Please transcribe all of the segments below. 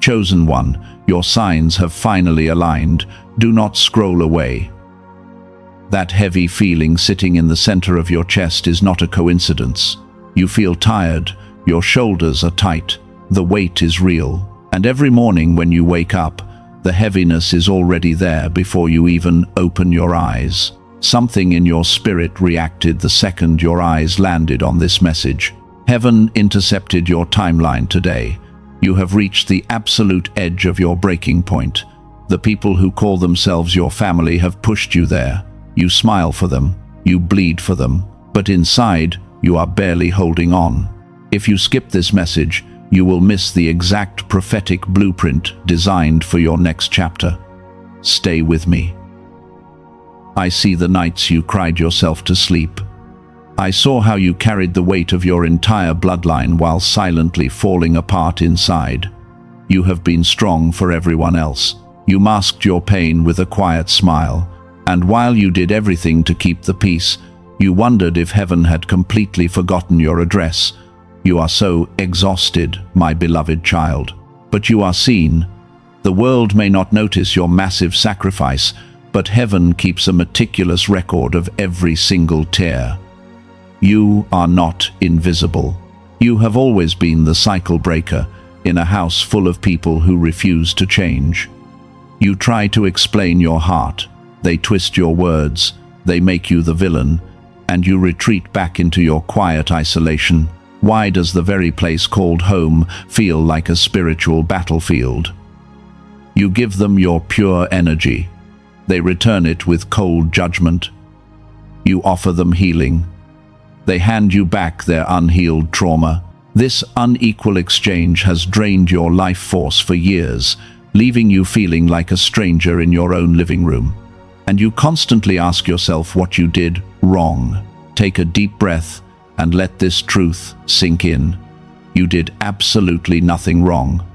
Chosen one, your signs have finally aligned. Do not scroll away. That heavy feeling sitting in the center of your chest is not a coincidence. You feel tired, your shoulders are tight, the weight is real, and every morning when you wake up, the heaviness is already there before you even open your eyes. Something in your spirit reacted the second your eyes landed on this message. Heaven intercepted your timeline today. You have reached the absolute edge of your breaking point. The people who call themselves your family have pushed you there. You smile for them, you bleed for them, but inside, you are barely holding on. If you skip this message, you will miss the exact prophetic blueprint designed for your next chapter. Stay with me. I see the nights you cried yourself to sleep. I saw how you carried the weight of your entire bloodline while silently falling apart inside. You have been strong for everyone else. You masked your pain with a quiet smile, and while you did everything to keep the peace, you wondered if heaven had completely forgotten your address. You are so exhausted, my beloved child. But you are seen. The world may not notice your massive sacrifice, but heaven keeps a meticulous record of every single tear. You are not invisible. You have always been the cycle breaker in a house full of people who refuse to change. You try to explain your heart. They twist your words. They make you the villain, and you retreat back into your quiet isolation. Why does the very place called home feel like a spiritual battlefield? You give them your pure energy. They return it with cold judgment. You offer them healing. They hand you back their unhealed trauma. This unequal exchange has drained your life force for years, leaving you feeling like a stranger in your own living room. And you constantly ask yourself what you did wrong. Take a deep breath and let this truth sink in. You did absolutely nothing wrong.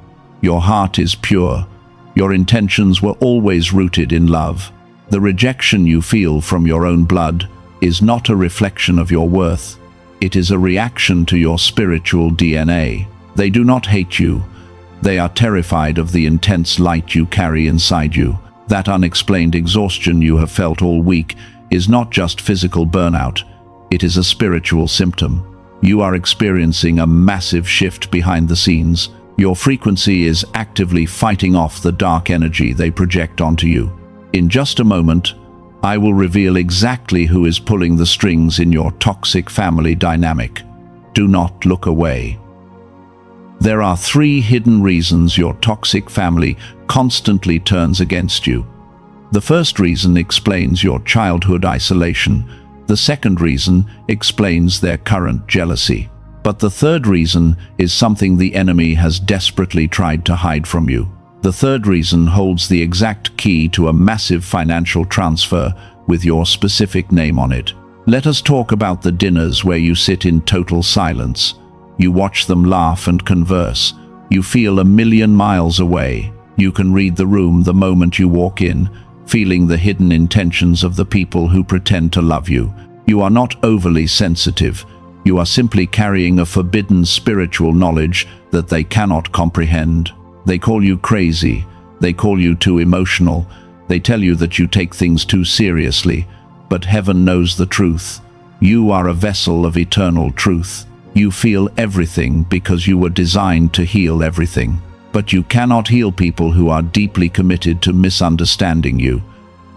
Your heart is pure. Your intentions were always rooted in love. The rejection you feel from your own blood is not a reflection of your worth. It is a reaction to your spiritual DNA. They do not hate you. They are terrified of the intense light you carry inside you. That unexplained exhaustion you have felt all week is not just physical burnout. It is a spiritual symptom. You are experiencing a massive shift behind the scenes. Your frequency is actively fighting off the dark energy they project onto you. In just a moment, I will reveal exactly who is pulling the strings in your toxic family dynamic. Do not look away. There are 3 hidden reasons your toxic family constantly turns against you. The first reason explains your childhood isolation. The second reason explains their current jealousy. But the third reason is something the enemy has desperately tried to hide from you. The third reason holds the exact key to a massive financial transfer with your specific name on it. Let us talk about the dinners where you sit in total silence. You watch them laugh and converse. You feel a million miles away. You can read the room the moment you walk in, feeling the hidden intentions of the people who pretend to love you. You are not overly sensitive. You are simply carrying a forbidden spiritual knowledge that they cannot comprehend. They call you crazy. They call you too emotional. They tell you that you take things too seriously. But heaven knows the truth. You are a vessel of eternal truth. You feel everything because you were designed to heal everything. But you cannot heal people who are deeply committed to misunderstanding you.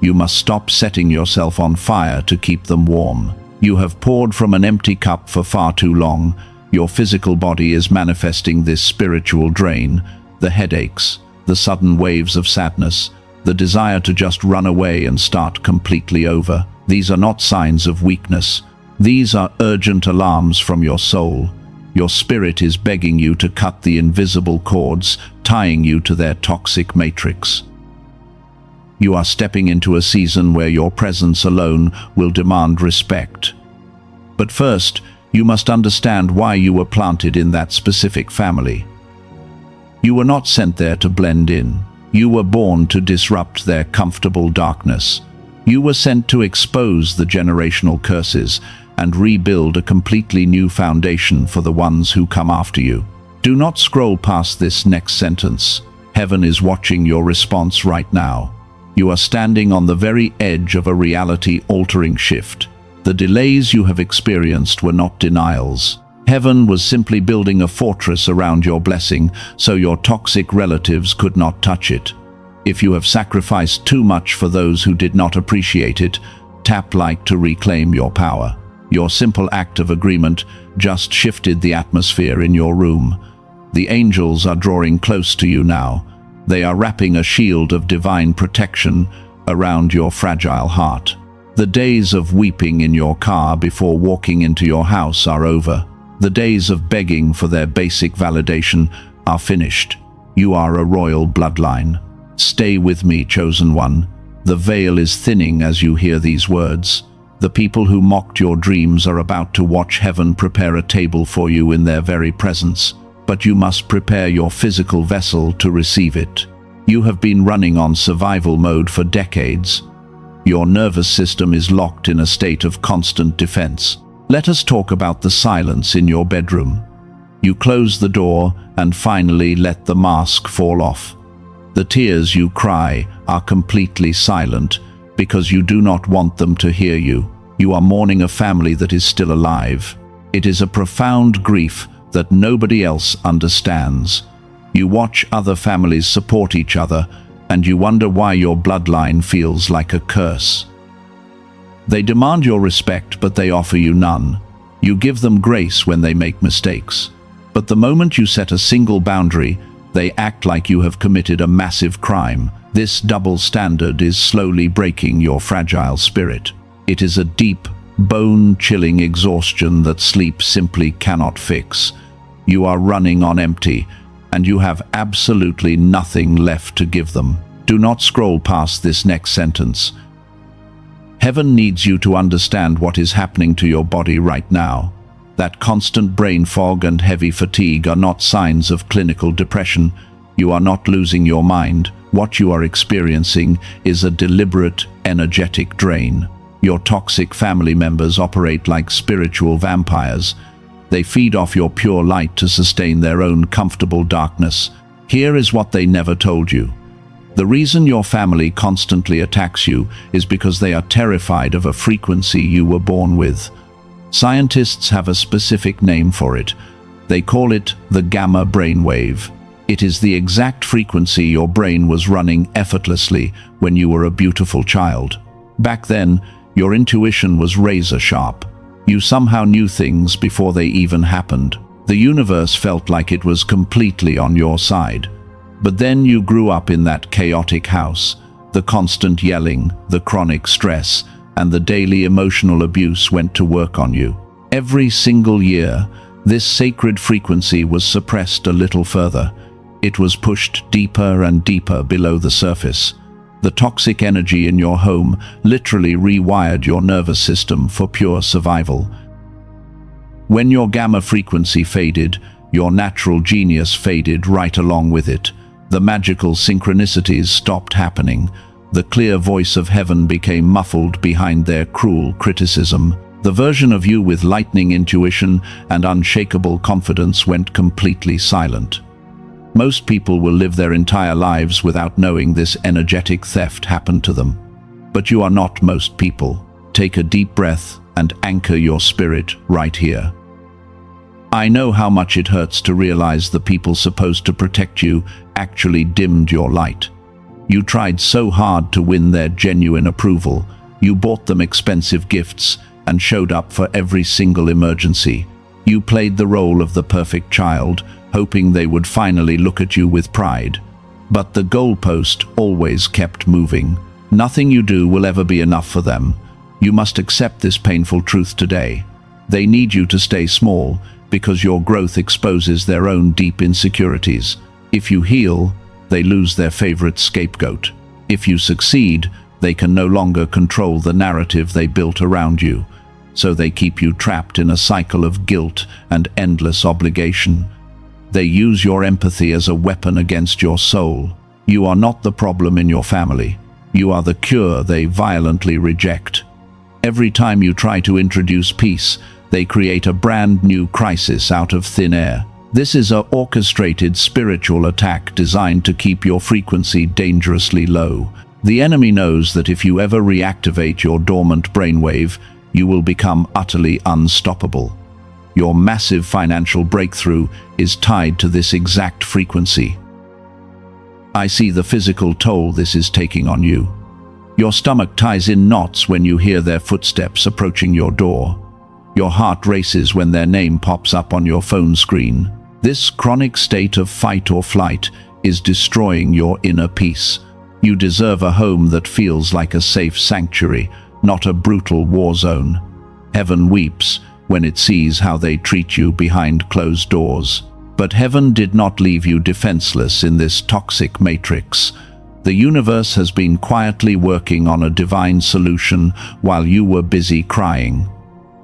You must stop setting yourself on fire to keep them warm. You have poured from an empty cup for far too long. Your physical body is manifesting this spiritual drain. The headaches, the sudden waves of sadness, the desire to just run away and start completely over. These are not signs of weakness. These are urgent alarms from your soul. Your spirit is begging you to cut the invisible cords, tying you to their toxic matrix. You are stepping into a season where your presence alone will demand respect. But first, you must understand why you were planted in that specific family. You were not sent there to blend in. You were born to disrupt their comfortable darkness. You were sent to expose the generational curses and rebuild a completely new foundation for the ones who come after you. Do not scroll past this next sentence. Heaven is watching your response right now. You are standing on the very edge of a reality-altering shift. The delays you have experienced were not denials. Heaven was simply building a fortress around your blessing, so your toxic relatives could not touch it. If you have sacrificed too much for those who did not appreciate it, tap like to reclaim your power. Your simple act of agreement just shifted the atmosphere in your room. The angels are drawing close to you now. They are wrapping a shield of divine protection around your fragile heart. The days of weeping in your car before walking into your house are over. The days of begging for their basic validation are finished. You are a royal bloodline. Stay with me, chosen one. The veil is thinning as you hear these words. The people who mocked your dreams are about to watch heaven prepare a table for you in their very presence. But you must prepare your physical vessel to receive it. You have been running on survival mode for decades. Your nervous system is locked in a state of constant defense. Let us talk about the silence in your bedroom. You close the door and finally let the mask fall off. The tears you cry are completely silent because you do not want them to hear you. You are mourning a family that is still alive. It is a profound grief that nobody else understands. You watch other families support each other, and you wonder why your bloodline feels like a curse. They demand your respect, but they offer you none. You give them grace when they make mistakes. But the moment you set a single boundary, they act like you have committed a massive crime. This double standard is slowly breaking your fragile spirit. It is a deep, bone-chilling exhaustion that sleep simply cannot fix. You are running on empty, and you have absolutely nothing left to give them. Do not scroll past this next sentence. Heaven needs you to understand what is happening to your body right now. That constant brain fog and heavy fatigue are not signs of clinical depression. You are not losing your mind. What you are experiencing is a deliberate, energetic drain. Your toxic family members operate like spiritual vampires. They feed off your pure light to sustain their own comfortable darkness. Here is what they never told you. The reason your family constantly attacks you is because they are terrified of a frequency you were born with. Scientists have a specific name for it. They call it the gamma brainwave. It is the exact frequency your brain was running effortlessly when you were a beautiful child. Back then, your intuition was razor sharp. You somehow knew things before they even happened. The universe felt like it was completely on your side. But then you grew up in that chaotic house. The constant yelling, the chronic stress, and the daily emotional abuse went to work on you. Every single year, this sacred frequency was suppressed a little further. It was pushed deeper and deeper below the surface. The toxic energy in your home literally rewired your nervous system for pure survival. When your gamma frequency faded, your natural genius faded right along with it. The magical synchronicities stopped happening. The clear voice of heaven became muffled behind their cruel criticism. The version of you with lightning intuition and unshakable confidence went completely silent. Most people will live their entire lives without knowing this energetic theft happened to them. But you are not most people. Take a deep breath and anchor your spirit right here. I know how much it hurts to realize the people supposed to protect you actually dimmed your light. You tried so hard to win their genuine approval. You bought them expensive gifts and showed up for every single emergency. You played the role of the perfect child, hoping they would finally look at you with pride. But the goalpost always kept moving. Nothing you do will ever be enough for them. You must accept this painful truth today. They need you to stay small because your growth exposes their own deep insecurities. If you heal, they lose their favorite scapegoat. If you succeed, they can no longer control the narrative they built around you. So they keep you trapped in a cycle of guilt and endless obligation. They use your empathy as a weapon against your soul. You are not the problem in your family. You are the cure they violently reject. Every time you try to introduce peace, they create a brand new crisis out of thin air. This is an orchestrated spiritual attack designed to keep your frequency dangerously low. The enemy knows that if you ever reactivate your dormant brainwave, you will become utterly unstoppable. Your massive financial breakthrough is tied to this exact frequency. I see the physical toll this is taking on you. Your stomach ties in knots when you hear their footsteps approaching your door. Your heart races when their name pops up on your phone screen. This chronic state of fight or flight is destroying your inner peace. You deserve a home that feels like a safe sanctuary, not a brutal war zone. Heaven weeps when it sees how they treat you behind closed doors. But heaven did not leave you defenseless in this toxic matrix. The universe has been quietly working on a divine solution while you were busy crying.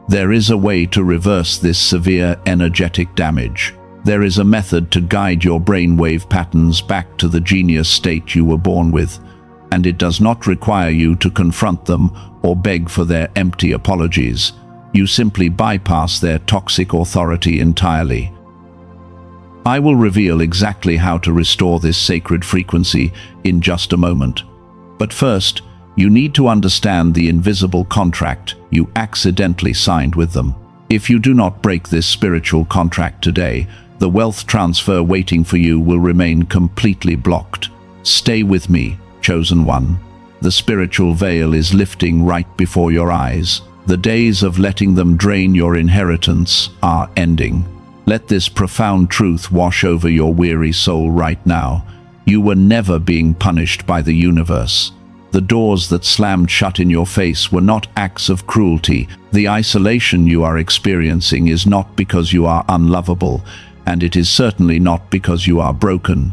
There is a way to reverse this severe energetic damage. There is a method to guide your brainwave patterns back to the genius state you were born with, and it does not require you to confront them or beg for their empty apologies. You simply bypass their toxic authority entirely. I will reveal exactly how to restore this sacred frequency in just a moment. But first, you need to understand the invisible contract you accidentally signed with them. If you do not break this spiritual contract today, the wealth transfer waiting for you will remain completely blocked. Stay with me, chosen one. The spiritual veil is lifting right before your eyes. The days of letting them drain your inheritance are ending. Let this profound truth wash over your weary soul right now. You were never being punished by the universe. The doors that slammed shut in your face were not acts of cruelty. The isolation you are experiencing is not because you are unlovable, and it is certainly not because you are broken.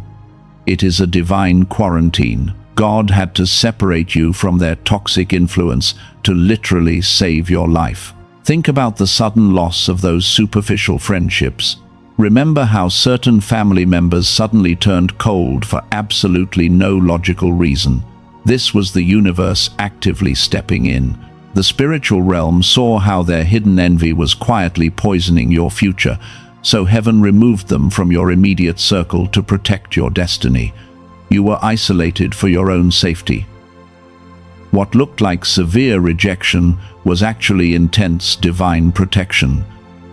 It is a divine quarantine. God had to separate you from their toxic influence to literally save your life. Think about the sudden loss of those superficial friendships. Remember how certain family members suddenly turned cold for absolutely no logical reason. This was the universe actively stepping in. The spiritual realm saw how their hidden envy was quietly poisoning your future, so heaven removed them from your immediate circle to protect your destiny. You were isolated for your own safety. What looked like severe rejection was actually intense divine protection.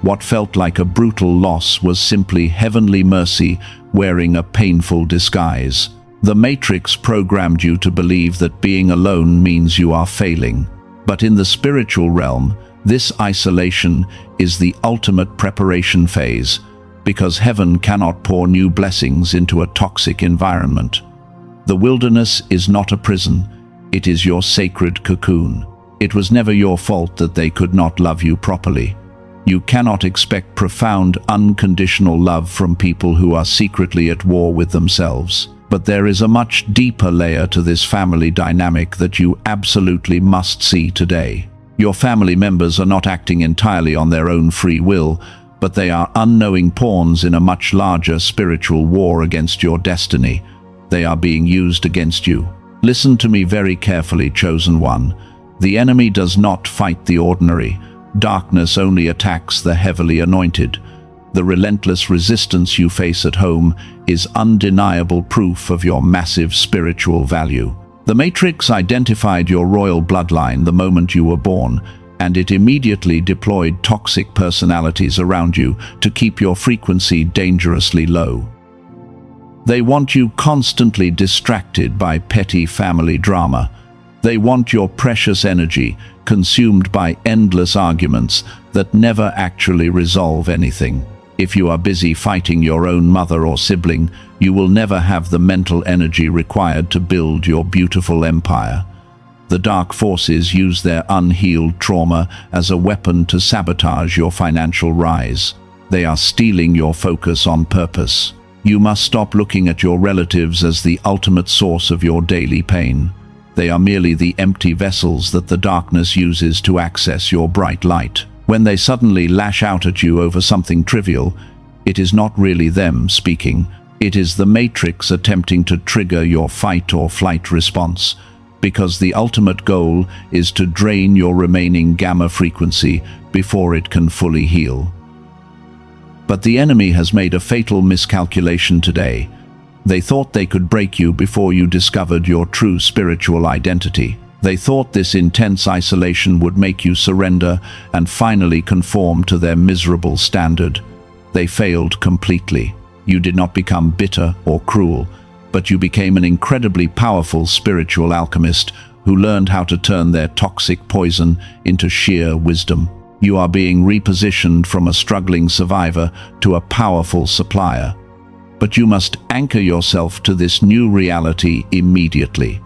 What felt like a brutal loss was simply heavenly mercy wearing a painful disguise. The Matrix programmed you to believe that being alone means you are failing. But in the spiritual realm, this isolation is the ultimate preparation phase, because heaven cannot pour new blessings into a toxic environment. The wilderness is not a prison, it is your sacred cocoon. It was never your fault that they could not love you properly. You cannot expect profound, unconditional love from people who are secretly at war with themselves. But there is a much deeper layer to this family dynamic that you absolutely must see today. Your family members are not acting entirely on their own free will, but they are unknowing pawns in a much larger spiritual war against your destiny. They are being used against you. Listen to me very carefully, chosen one. The enemy does not fight the ordinary. Darkness only attacks the heavily anointed. The relentless resistance you face at home is undeniable proof of your massive spiritual value. The Matrix identified your royal bloodline the moment you were born, and it immediately deployed toxic personalities around you to keep your frequency dangerously low. They want you constantly distracted by petty family drama. They want your precious energy consumed by endless arguments that never actually resolve anything. If you are busy fighting your own mother or sibling, you will never have the mental energy required to build your beautiful empire. The dark forces use their unhealed trauma as a weapon to sabotage your financial rise. They are stealing your focus on purpose. You must stop looking at your relatives as the ultimate source of your daily pain. They are merely the empty vessels that the darkness uses to access your bright light. When they suddenly lash out at you over something trivial, it is not really them speaking. It is the Matrix attempting to trigger your fight or flight response, because the ultimate goal is to drain your remaining gamma frequency before it can fully heal. But the enemy has made a fatal miscalculation today. They thought they could break you before you discovered your true spiritual identity. They thought this intense isolation would make you surrender and finally conform to their miserable standard. They failed completely. You did not become bitter or cruel, but you became an incredibly powerful spiritual alchemist who learned how to turn their toxic poison into sheer wisdom. You are being repositioned from a struggling survivor to a powerful supplier. But you must anchor yourself to this new reality immediately.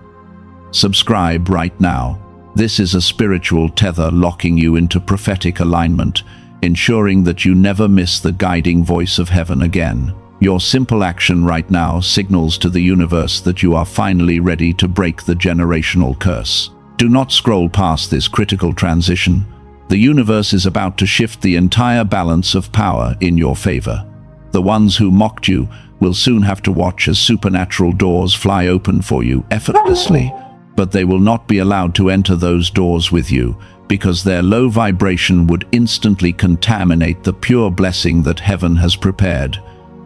Subscribe right now. This is a spiritual tether locking you into prophetic alignment, ensuring that you never miss the guiding voice of heaven again. Your simple action right now signals to the universe that you are finally ready to break the generational curse. Do not scroll past this critical transition. The universe is about to shift the entire balance of power in your favor. The ones who mocked you will soon have to watch as supernatural doors fly open for you effortlessly. But they will not be allowed to enter those doors with you, because their low vibration would instantly contaminate the pure blessing that heaven has prepared.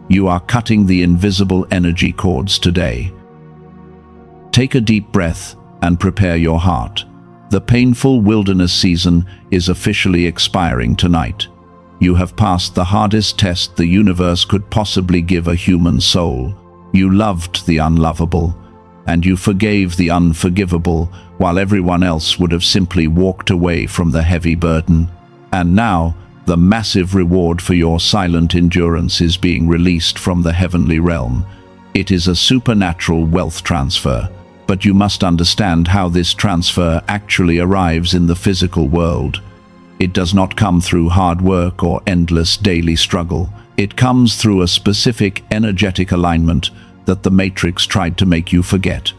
You are cutting the invisible energy cords today. Take a deep breath and prepare your heart. The painful wilderness season is officially expiring tonight. You have passed the hardest test the universe could possibly give a human soul. You loved the unlovable, and you forgave the unforgivable, while everyone else would have simply walked away from the heavy burden. And now, the massive reward for your silent endurance is being released from the heavenly realm. It is a supernatural wealth transfer, but you must understand how this transfer actually arrives in the physical world. It does not come through hard work or endless daily struggle. It comes through a specific energetic alignment that the Matrix tried to make you forget.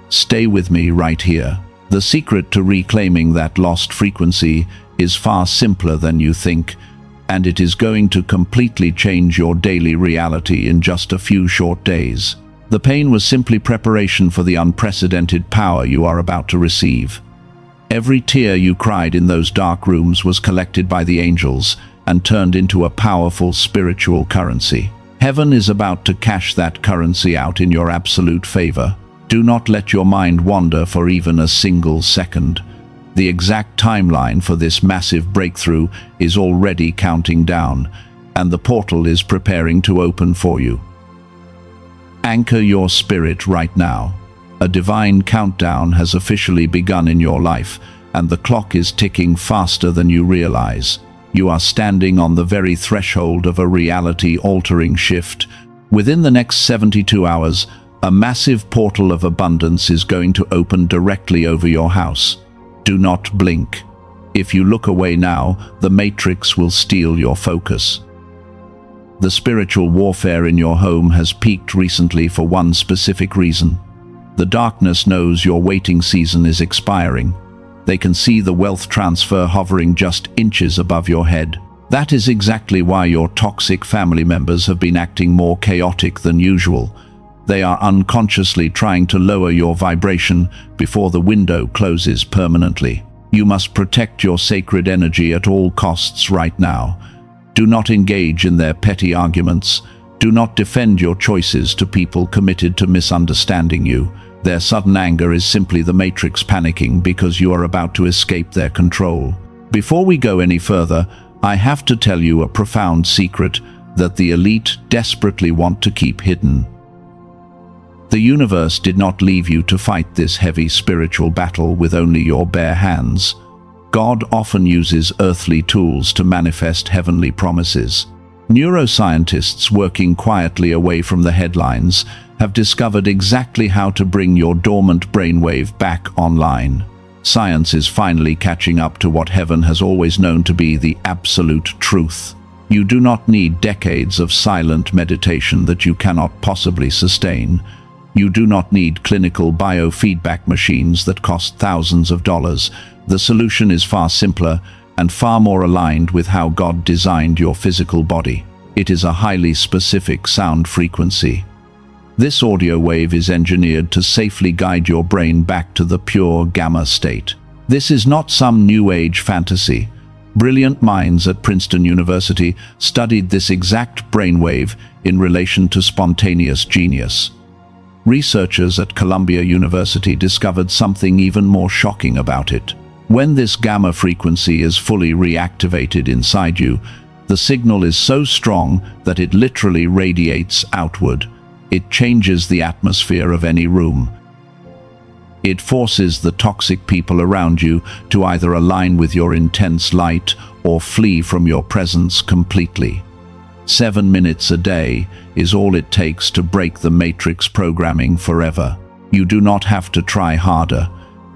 Stay with me right here. The secret to reclaiming that lost frequency is far simpler than you think, and it is going to completely change your daily reality in just a few short days. The pain was simply preparation for the unprecedented power you are about to receive. Every tear you cried in those dark rooms was collected by the angels and turned into a powerful spiritual currency. Heaven is about to cash that currency out in your absolute favor. Do not let your mind wander for even a single second. The exact timeline for this massive breakthrough is already counting down, and the portal is preparing to open for you. Anchor your spirit right now. A divine countdown has officially begun in your life, and the clock is ticking faster than you realize. You are standing on the very threshold of a reality-altering shift. Within the next 72 hours, a massive portal of abundance is going to open directly over your house. Do not blink. If you look away now, the Matrix will steal your focus. The spiritual warfare in your home has peaked recently for one specific reason. The darkness knows your waiting season is expiring. They can see the wealth transfer hovering just inches above your head. That is exactly why your toxic family members have been acting more chaotic than usual. They are unconsciously trying to lower your vibration before the window closes permanently. You must protect your sacred energy at all costs right now. Do not engage in their petty arguments. Do not defend your choices to people committed to misunderstanding you. Their sudden anger is simply the Matrix panicking because you are about to escape their control. Before we go any further, I have to tell you a profound secret that the elite desperately want to keep hidden. The universe did not leave you to fight this heavy spiritual battle with only your bare hands. God often uses earthly tools to manifest heavenly promises. Neuroscientists working quietly away from the headlines have discovered exactly how to bring your dormant brainwave back online. Science is finally catching up to what heaven has always known to be the absolute truth. You do not need decades of silent meditation that you cannot possibly sustain. You do not need clinical biofeedback machines that cost thousands of dollars. The solution is far simpler and far more aligned with how God designed your physical body. It is a highly specific sound frequency. This audio wave is engineered to safely guide your brain back to the pure gamma state. This is not some new age fantasy. Brilliant minds at Princeton University studied this exact brainwave in relation to spontaneous genius. Researchers at Columbia University discovered something even more shocking about it. When this gamma frequency is fully reactivated inside you, the signal is so strong that it literally radiates outward. It changes the atmosphere of any room. It forces the toxic people around you to either align with your intense light or flee from your presence completely. 7 minutes a day is all it takes to break the matrix programming forever. You do not have to try harder.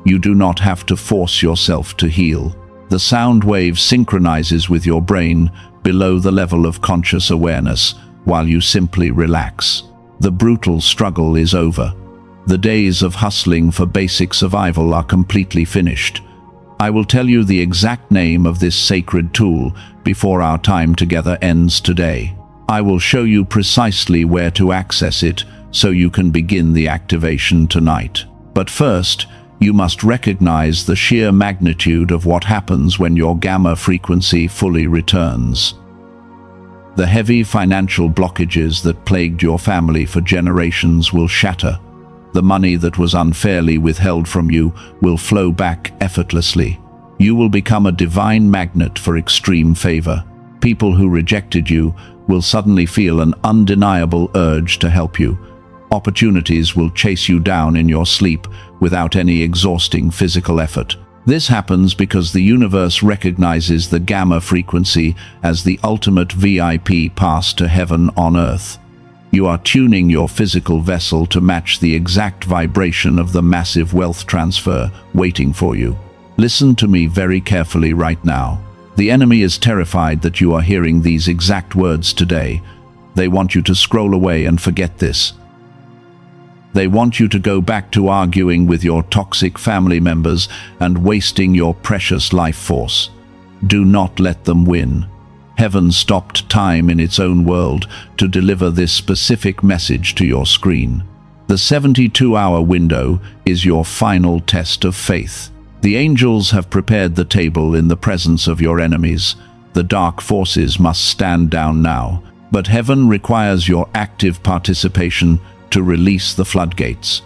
You do not have to force yourself to heal. The sound wave synchronizes with your brain below the level of conscious awareness while you simply relax. The brutal struggle is over. The days of hustling for basic survival are completely finished. I will tell you the exact name of this sacred tool before our time together ends today. I will show you precisely where to access it so you can begin the activation tonight. But first, you must recognize the sheer magnitude of what happens when your gamma frequency fully returns. The heavy financial blockages that plagued your family for generations will shatter. The money that was unfairly withheld from you will flow back effortlessly. You will become a divine magnet for extreme favor. People who rejected you will suddenly feel an undeniable urge to help you. Opportunities will chase you down in your sleep without any exhausting physical effort. This happens because the universe recognizes the gamma frequency as the ultimate VIP pass to heaven on earth. You are tuning your physical vessel to match the exact vibration of the massive wealth transfer waiting for you. Listen to me very carefully right now. The enemy is terrified that you are hearing these exact words today. They want you to scroll away and forget this. They want you to go back to arguing with your toxic family members and wasting your precious life force. Do not let them win. Heaven stopped time in its own world to deliver this specific message to your screen. The 72-hour window is your final test of faith. The angels have prepared the table in the presence of your enemies. The dark forces must stand down now, but heaven requires your active participation to release the floodgates.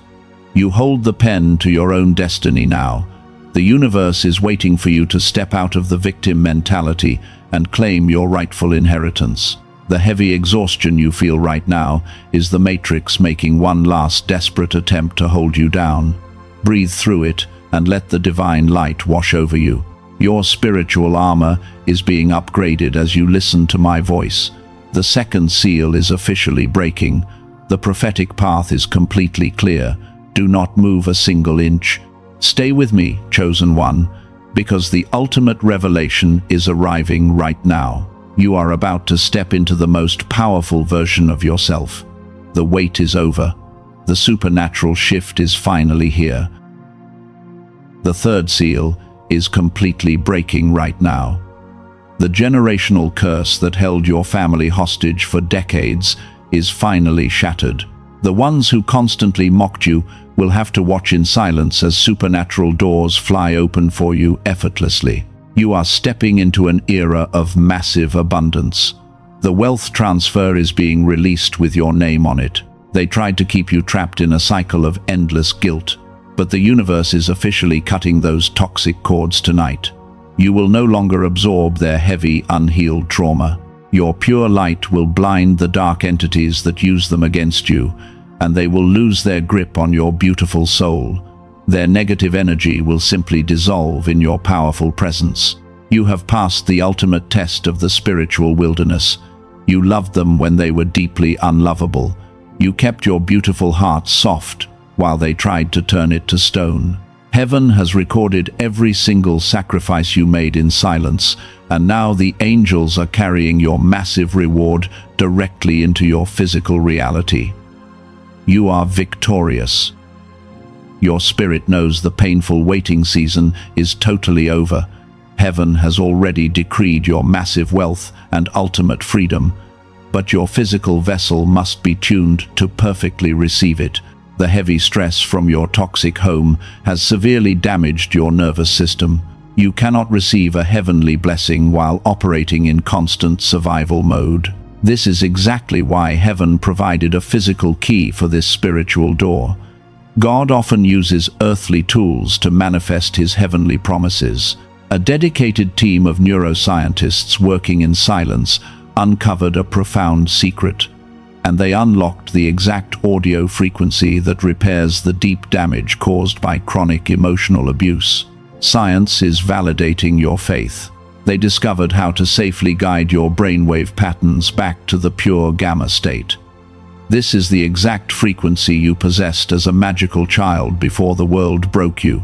You hold the pen to your own destiny now. The universe is waiting for you to step out of the victim mentality and claim your rightful inheritance. The heavy exhaustion you feel right now is the matrix making one last desperate attempt to hold you down. Breathe through it and let the divine light wash over you. Your spiritual armor is being upgraded as you listen to my voice. The second seal is officially breaking. The prophetic path is completely clear. Do not move a single inch. Stay with me, chosen one, because the ultimate revelation is arriving right now. You are about to step into the most powerful version of yourself. The wait is over. The supernatural shift is finally here. The third seal is completely breaking right now. The generational curse that held your family hostage for decades is finally shattered. The ones who constantly mocked you will have to watch in silence as supernatural doors fly open for you effortlessly. You are stepping into an era of massive abundance. The wealth transfer is being released with your name on it. They tried to keep you trapped in a cycle of endless guilt, but the universe is officially cutting those toxic cords tonight. You will no longer absorb their heavy, unhealed trauma. Your pure light will blind the dark entities that use them against you, and they will lose their grip on your beautiful soul. Their negative energy will simply dissolve in your powerful presence. You have passed the ultimate test of the spiritual wilderness. You loved them when they were deeply unlovable. You kept your beautiful heart soft while they tried to turn it to stone. Heaven has recorded every single sacrifice you made in silence, and now the angels are carrying your massive reward directly into your physical reality. You are victorious. Your spirit knows the painful waiting season is totally over. Heaven has already decreed your massive wealth and ultimate freedom, but your physical vessel must be tuned to perfectly receive it. The heavy stress from your toxic home has severely damaged your nervous system. You cannot receive a heavenly blessing while operating in constant survival mode. This is exactly why heaven provided a physical key for this spiritual door. God often uses earthly tools to manifest his heavenly promises. A dedicated team of neuroscientists working in silence uncovered a profound secret, and they unlocked the exact audio frequency that repairs the deep damage caused by chronic emotional abuse. Science is validating your faith. They discovered how to safely guide your brainwave patterns back to the pure gamma state. This is the exact frequency you possessed as a magical child before the world broke you.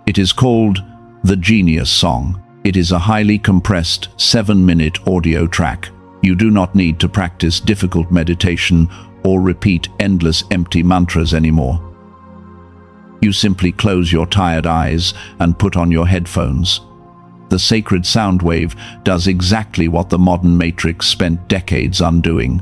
It is called the Genius Song. It is a highly compressed 7-minute audio track. You do not need to practice difficult meditation or repeat endless empty mantras anymore. You simply close your tired eyes and put on your headphones. The sacred sound wave does exactly what the modern matrix spent decades undoing.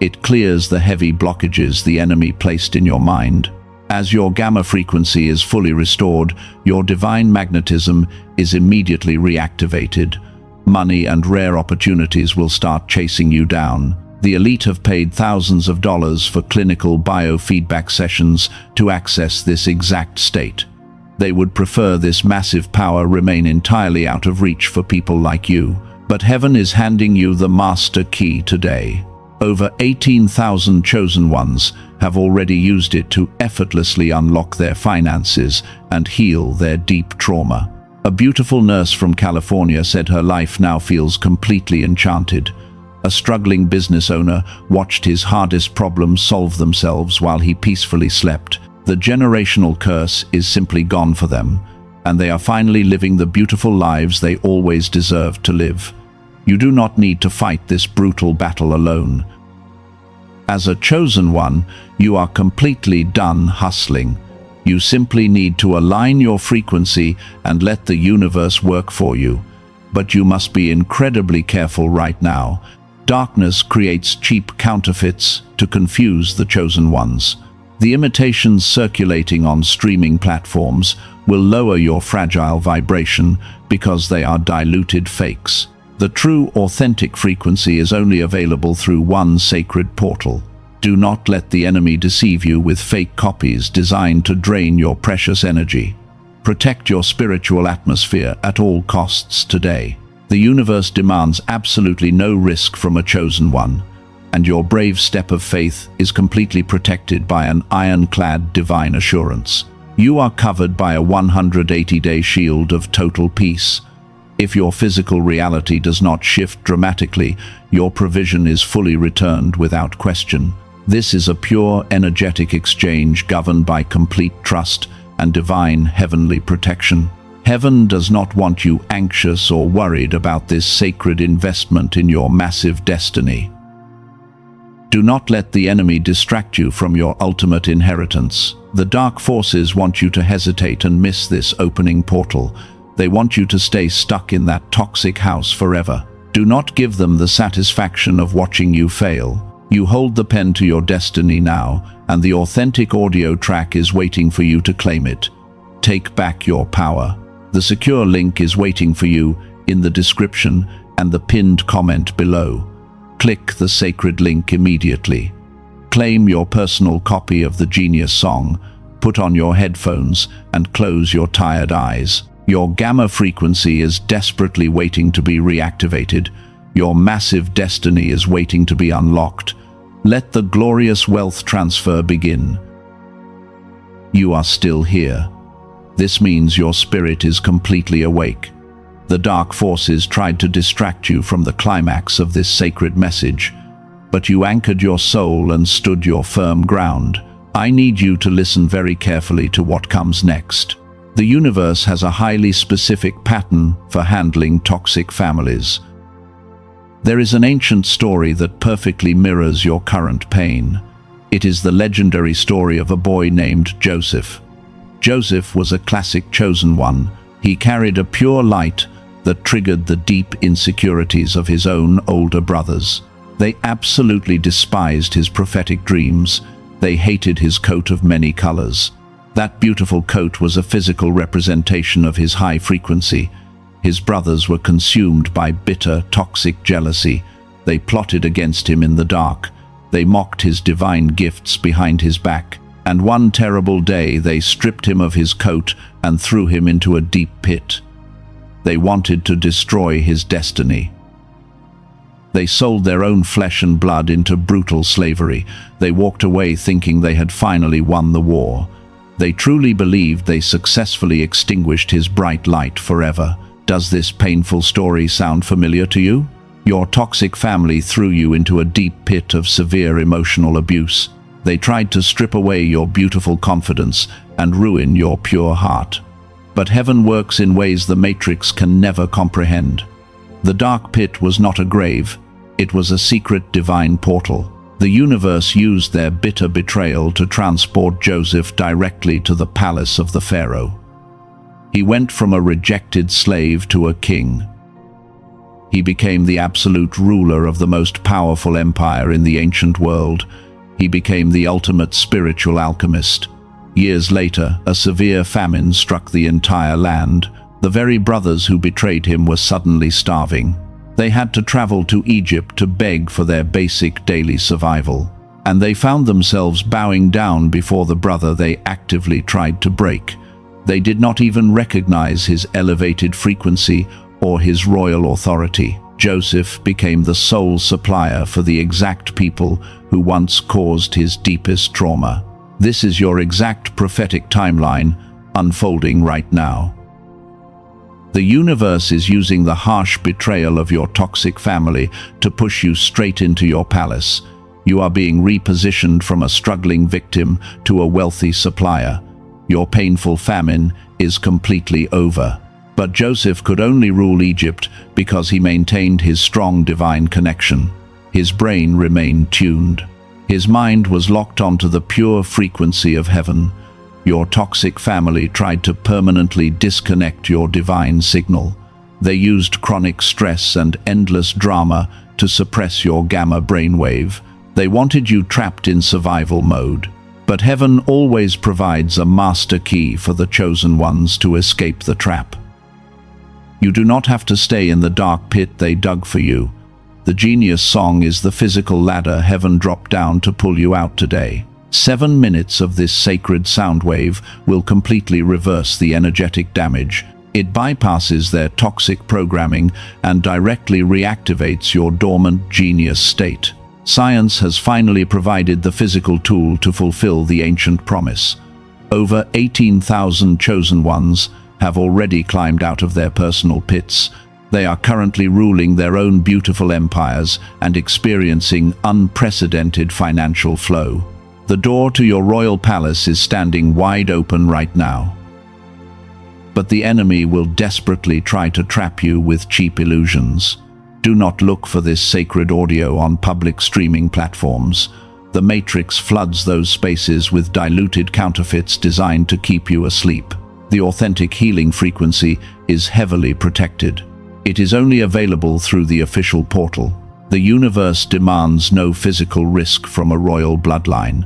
It clears the heavy blockages the enemy placed in your mind. As your gamma frequency is fully restored, your divine magnetism is immediately reactivated. Money and rare opportunities will start chasing you down. The elite have paid thousands of dollars for clinical biofeedback sessions to access this exact state. They would prefer this massive power remain entirely out of reach for people like you. But heaven is handing you the master key today. Over 18,000 chosen ones have already used it to effortlessly unlock their finances and heal their deep trauma. A beautiful nurse from California said her life now feels completely enchanted. A struggling business owner watched his hardest problems solve themselves while he peacefully slept. The generational curse is simply gone for them, and they are finally living the beautiful lives they always deserved to live. You do not need to fight this brutal battle alone. As a chosen one, you are completely done hustling. You simply need to align your frequency and let the universe work for you. But you must be incredibly careful right now. Darkness creates cheap counterfeits to confuse the chosen ones. The imitations circulating on streaming platforms will lower your fragile vibration because they are diluted fakes. The true, authentic frequency is only available through one sacred portal. Do not let the enemy deceive you with fake copies designed to drain your precious energy. Protect your spiritual atmosphere at all costs today. The universe demands absolutely no risk from a chosen one, and your brave step of faith is completely protected by an ironclad divine assurance. You are covered by a 180-day shield of total peace. If your physical reality does not shift dramatically, your provision is fully returned without question. This is a pure energetic exchange governed by complete trust and divine heavenly protection. Heaven does not want you anxious or worried about this sacred investment in your massive destiny. Do not let the enemy distract you from your ultimate inheritance. The dark forces want you to hesitate and miss this opening portal. They want you to stay stuck in that toxic house forever. Do not give them the satisfaction of watching you fail. You hold the pen to your destiny now, and the authentic audio track is waiting for you to claim it. Take back your power. The secure link is waiting for you in the description and the pinned comment below. Click the sacred link immediately. Claim your personal copy of the Genius Song, put on your headphones, and close your tired eyes. Your gamma frequency is desperately waiting to be reactivated. Your massive destiny is waiting to be unlocked. Let the glorious wealth transfer begin. You are still here. This means your spirit is completely awake. The dark forces tried to distract you from the climax of this sacred message, but you anchored your soul and stood your firm ground. I need you to listen very carefully to what comes next. The universe has a highly specific pattern for handling toxic families. There is an ancient story that perfectly mirrors your current pain. It is the legendary story of a boy named Joseph. Joseph was a classic chosen one. He carried a pure light that triggered the deep insecurities of his own older brothers. They absolutely despised his prophetic dreams. They hated his coat of many colors. That beautiful coat was a physical representation of his high frequency. His brothers were consumed by bitter, toxic jealousy. They plotted against him in the dark. They mocked his divine gifts behind his back. And one terrible day they stripped him of his coat and threw him into a deep pit. They wanted to destroy his destiny. They sold their own flesh and blood into brutal slavery. They walked away thinking they had finally won the war. They truly believed they successfully extinguished his bright light forever. Does this painful story sound familiar to you? Your toxic family threw you into a deep pit of severe emotional abuse. They tried to strip away your beautiful confidence and ruin your pure heart. But heaven works in ways the matrix can never comprehend. The dark pit was not a grave. It was a secret divine portal. The universe used their bitter betrayal to transport Joseph directly to the palace of the Pharaoh. He went from a rejected slave to a king. He became the absolute ruler of the most powerful empire in the ancient world. He became the ultimate spiritual alchemist. Years later, a severe famine struck the entire land. The very brothers who betrayed him were suddenly starving. They had to travel to Egypt to beg for their basic daily survival. And they found themselves bowing down before the brother they actively tried to break. They did not even recognize his elevated frequency or his royal authority. Joseph became the sole supplier for the exact people who once caused his deepest trauma. This is your exact prophetic timeline unfolding right now. The universe is using the harsh betrayal of your toxic family to push you straight into your palace. You are being repositioned from a struggling victim to a wealthy supplier. Your painful famine is completely over. But Joseph could only rule Egypt because he maintained his strong divine connection. His brain remained tuned. His mind was locked onto the pure frequency of heaven. Your toxic family tried to permanently disconnect your divine signal. They used chronic stress and endless drama to suppress your gamma brainwave. They wanted you trapped in survival mode. But heaven always provides a master key for the chosen ones to escape the trap. You do not have to stay in the dark pit they dug for you. The genius song is the physical ladder heaven dropped down to pull you out today. 7 minutes of this sacred sound wave will completely reverse the energetic damage. It bypasses their toxic programming and directly reactivates your dormant genius state. Science has finally provided the physical tool to fulfill the ancient promise. Over 18,000 chosen ones have already climbed out of their personal pits. They are currently ruling their own beautiful empires and experiencing unprecedented financial flow. The door to your royal palace is standing wide open right now. But the enemy will desperately try to trap you with cheap illusions. Do not look for this sacred audio on public streaming platforms. The Matrix floods those spaces with diluted counterfeits designed to keep you asleep. The authentic healing frequency is heavily protected. It is only available through the official portal. The universe demands no physical risk from a royal bloodline.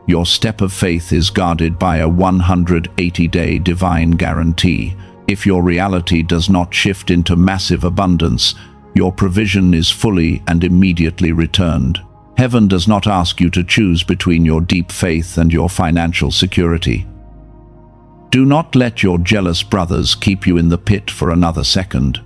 Your step of faith is guarded by a 180-day divine guarantee. If your reality does not shift into massive abundance, your provision is fully and immediately returned. Heaven does not ask you to choose between your deep faith and your financial security. Do not let your jealous brothers keep you in the pit for another second.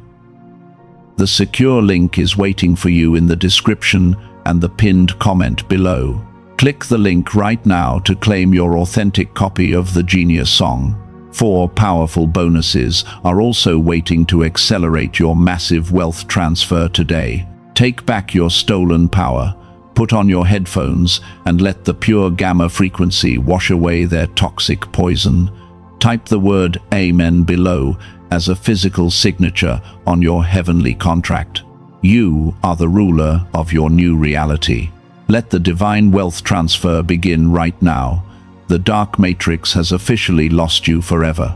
The secure link is waiting for you in the description and the pinned comment below. Click the link right now to claim your authentic copy of the Genius Song. 4 powerful bonuses are also waiting to accelerate your massive wealth transfer today. Take back your stolen power, put on your headphones, and let the pure gamma frequency wash away their toxic poison. Type the word Amen below as a physical signature on your heavenly contract. You are the ruler of your new reality. Let the divine wealth transfer begin right now. The dark matrix has officially lost you forever.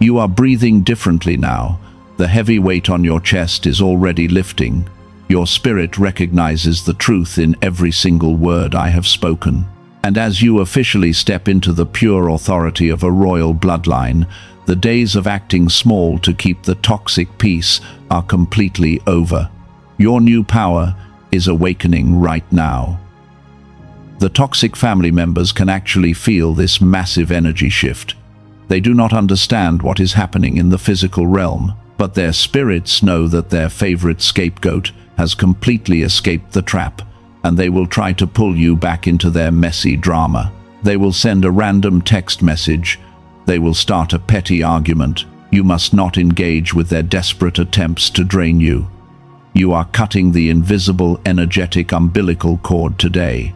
You are breathing differently now. The heavy weight on your chest is already lifting. Your spirit recognizes the truth in every single word I have spoken. And as you officially step into the pure authority of a royal bloodline, the days of acting small to keep the toxic peace are completely over. Your new power is awakening right now. The toxic family members can actually feel this massive energy shift. They do not understand what is happening in the physical realm, but their spirits know that their favorite scapegoat has completely escaped the trap, and they will try to pull you back into their messy drama. They will send a random text message. They will start a petty argument. You must not engage with their desperate attempts to drain you. You are cutting the invisible, energetic umbilical cord today.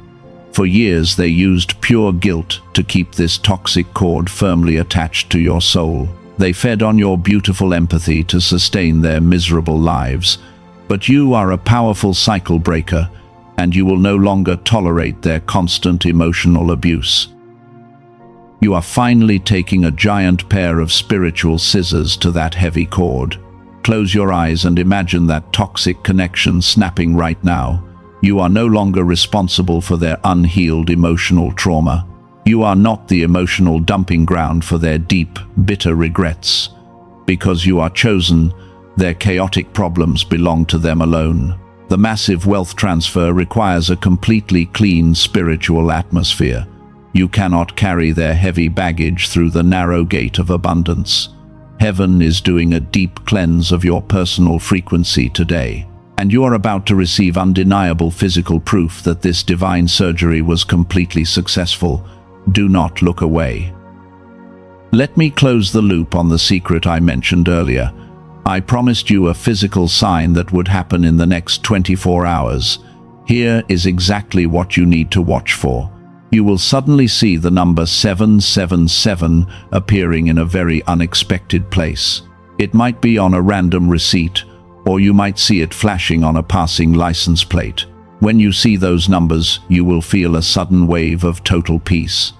For years they used pure guilt to keep this toxic cord firmly attached to your soul. They fed on your beautiful empathy to sustain their miserable lives. But you are a powerful cycle breaker, and you will no longer tolerate their constant emotional abuse. You are finally taking a giant pair of spiritual scissors to that heavy cord. Close your eyes and imagine that toxic connection snapping right now. You are no longer responsible for their unhealed emotional trauma. You are not the emotional dumping ground for their deep, bitter regrets. Because you are chosen, their chaotic problems belong to them alone. The massive wealth transfer requires a completely clean spiritual atmosphere. You cannot carry their heavy baggage through the narrow gate of abundance. Heaven is doing a deep cleanse of your personal frequency today, and you are about to receive undeniable physical proof that this divine surgery was completely successful. Do not look away. Let me close the loop on the secret I mentioned earlier. I promised you a physical sign that would happen in the next 24 hours. Here is exactly what you need to watch for. You will suddenly see the number 777 appearing in a very unexpected place. It might be on a random receipt, or you might see it flashing on a passing license plate. When you see those numbers, you will feel a sudden wave of total peace.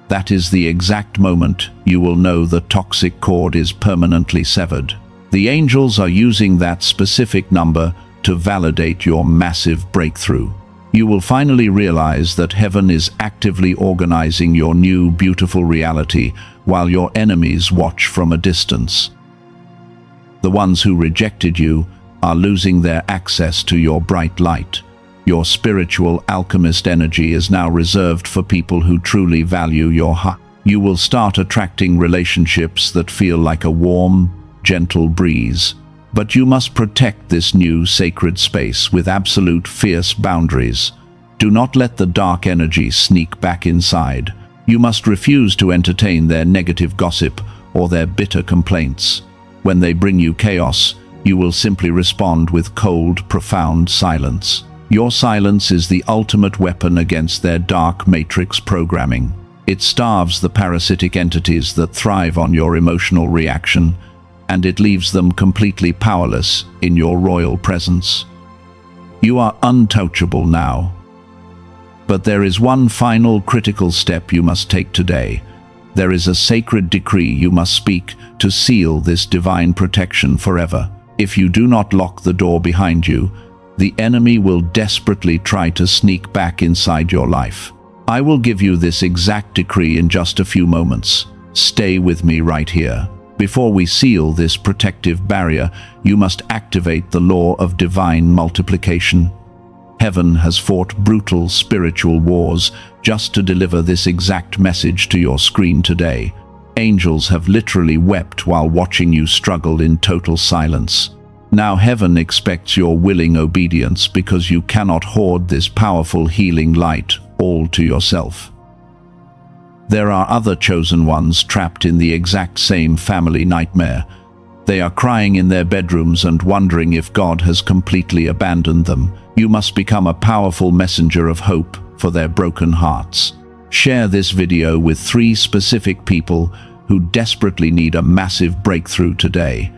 That is the exact moment you will know the toxic cord is permanently severed. The angels are using that specific number to validate your massive breakthrough. You will finally realize that heaven is actively organizing your new, beautiful reality while your enemies watch from a distance. The ones who rejected you are losing their access to your bright light. Your spiritual alchemist energy is now reserved for people who truly value your heart. You will start attracting relationships that feel like a warm, gentle breeze. But you must protect this new sacred space with absolute fierce boundaries. Do not let the dark energy sneak back inside. You must refuse to entertain their negative gossip or their bitter complaints. When they bring you chaos, you will simply respond with cold, profound silence. Your silence is the ultimate weapon against their dark matrix programming. It starves the parasitic entities that thrive on your emotional reaction, and it leaves them completely powerless in your royal presence. You are untouchable now. But there is one final critical step you must take today. There is a sacred decree you must speak to seal this divine protection forever. If you do not lock the door behind you, the enemy will desperately try to sneak back inside your life. I will give you this exact decree in just a few moments. Stay with me right here. Before we seal this protective barrier, you must activate the law of divine multiplication. Heaven has fought brutal spiritual wars just to deliver this exact message to your screen today. Angels have literally wept while watching you struggle in total silence. Now heaven expects your willing obedience because you cannot hoard this powerful healing light all to yourself. There are other chosen ones trapped in the exact same family nightmare. They are crying in their bedrooms and wondering if God has completely abandoned them. You must become a powerful messenger of hope for their broken hearts. Share this video with 3 specific people who desperately need a massive breakthrough today.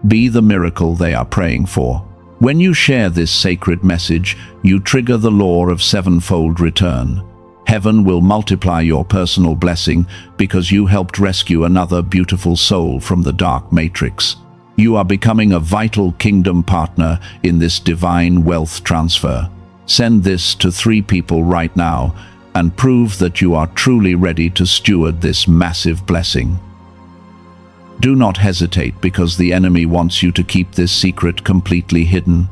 Be the miracle they are praying for. When you share this sacred message, you trigger the law of sevenfold return. Heaven will multiply your personal blessing because you helped rescue another beautiful soul from the dark matrix. You are becoming a vital kingdom partner in this divine wealth transfer. Send this to 3 people right now and prove that you are truly ready to steward this massive blessing. Do not hesitate, because the enemy wants you to keep this secret completely hidden.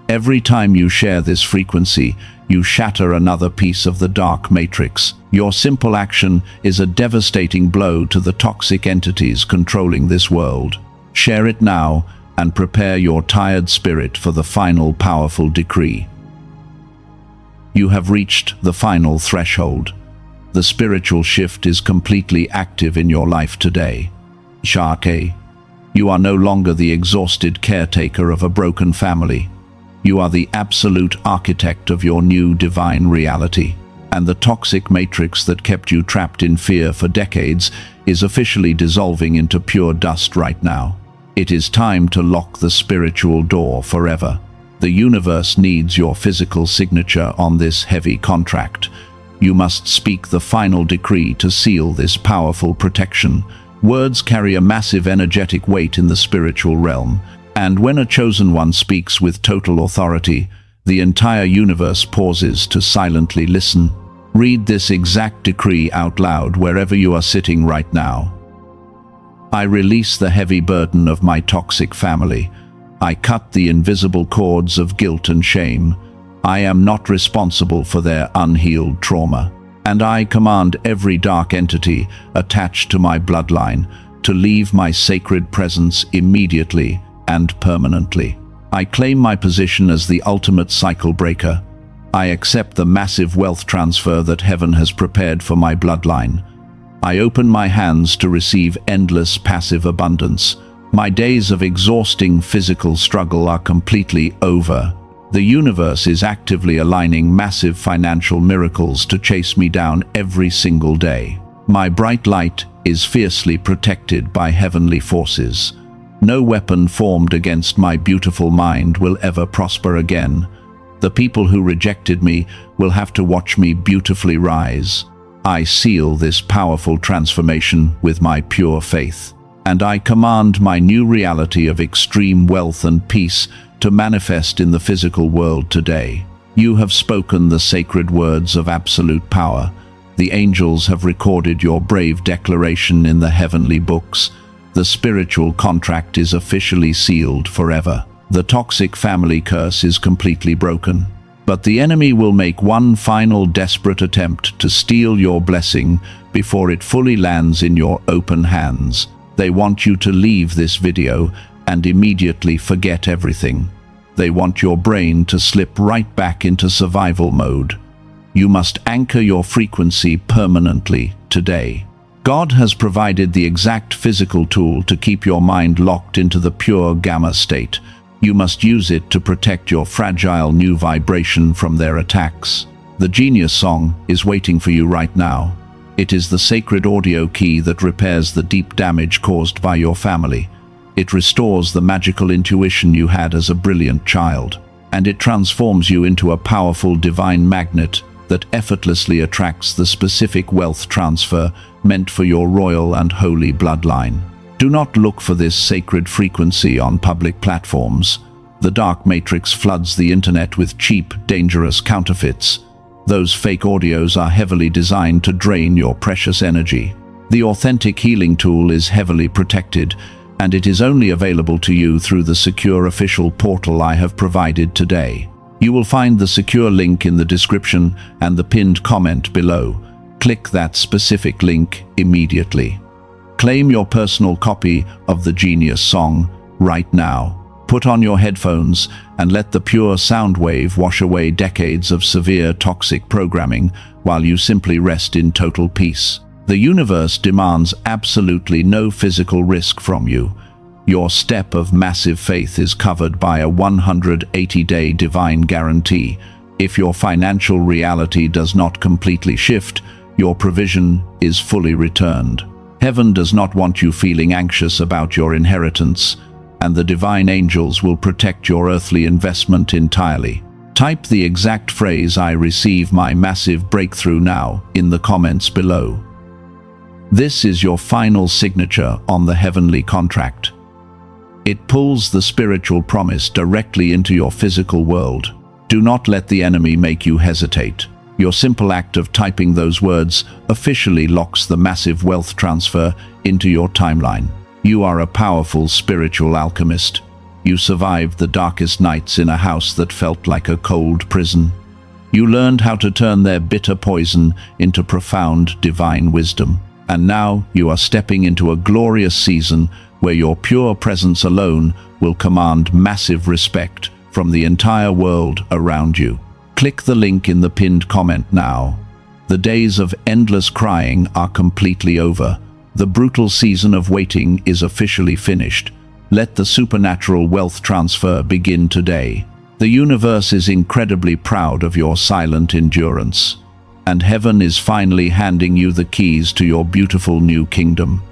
Every time you share this frequency, you shatter another piece of the dark matrix. Your simple action is a devastating blow to the toxic entities controlling this world. Share it now and prepare your tired spirit for the final powerful decree. You have reached the final threshold. The spiritual shift is completely active in your life today. Shatter. You are no longer the exhausted caretaker of a broken family. You are the absolute architect of your new divine reality. And the toxic matrix that kept you trapped in fear for decades is officially dissolving into pure dust right now. It is time to lock the spiritual door forever. The universe needs your physical signature on this heavy contract. You must speak the final decree to seal this powerful protection. Words carry a massive energetic weight in the spiritual realm, and when a chosen one speaks with total authority, the entire universe pauses to silently listen. Read this exact decree out loud wherever you are sitting right now. I release the heavy burden of my toxic family. I cut the invisible cords of guilt and shame. I am not responsible for their unhealed trauma. And I command every dark entity attached to my bloodline to leave my sacred presence immediately and permanently. I claim my position as the ultimate cycle breaker. I accept the massive wealth transfer that heaven has prepared for my bloodline. I open my hands to receive endless passive abundance. My days of exhausting physical struggle are completely over. The universe is actively aligning massive financial miracles to chase me down every single day. My bright light is fiercely protected by heavenly forces. No weapon formed against my beautiful mind will ever prosper again. The people who rejected me will have to watch me beautifully rise. I seal this powerful transformation with my pure faith, and I command my new reality of extreme wealth and peace to manifest in the physical world today. You have spoken the sacred words of absolute power. The angels have recorded your brave declaration in the heavenly books. The spiritual contract is officially sealed forever. The toxic family curse is completely broken. But the enemy will make one final desperate attempt to steal your blessing before it fully lands in your open hands. They want you to leave this video and immediately forget everything. They want your brain to slip right back into survival mode. You must anchor your frequency permanently today. God has provided the exact physical tool to keep your mind locked into the pure gamma state. You must use it to protect your fragile new vibration from their attacks. The Genius Song is waiting for you right now. It is the sacred audio key that repairs the deep damage caused by your family. It restores the magical intuition you had as a brilliant child, and it transforms you into a powerful divine magnet that effortlessly attracts the specific wealth transfer meant for your royal and holy bloodline. Do not look for this sacred frequency on public platforms. The dark matrix floods the internet with cheap, dangerous counterfeits. Those fake audios are heavily designed to drain your precious energy. The authentic healing tool is heavily protected, and it is only available to you through the secure official portal I have provided today. You will find the secure link in the description and the pinned comment below. Click that specific link immediately. Claim your personal copy of the Genius Song right now. Put on your headphones and let the pure sound wave wash away decades of severe toxic programming while you simply rest in total peace. The universe demands absolutely no physical risk from you. Your step of massive faith is covered by a 180-day divine guarantee. If your financial reality does not completely shift, your provision is fully returned. Heaven does not want you feeling anxious about your inheritance, and the divine angels will protect your earthly investment entirely. Type the exact phrase "I receive my massive breakthrough now" in the comments below. This is your final signature on the heavenly contract. It pulls the spiritual promise directly into your physical world. Do not let the enemy make you hesitate. Your simple act of typing those words officially locks the massive wealth transfer into your timeline. You are a powerful spiritual alchemist. You survived the darkest nights in a house that felt like a cold prison. You learned how to turn their bitter poison into profound divine wisdom. And now you are stepping into a glorious season where your pure presence alone will command massive respect from the entire world around you. Click the link in the pinned comment now. The days of endless crying are completely over. The brutal season of waiting is officially finished. Let the supernatural wealth transfer begin today. The universe is incredibly proud of your silent endurance, and heaven is finally handing you the keys to your beautiful new kingdom.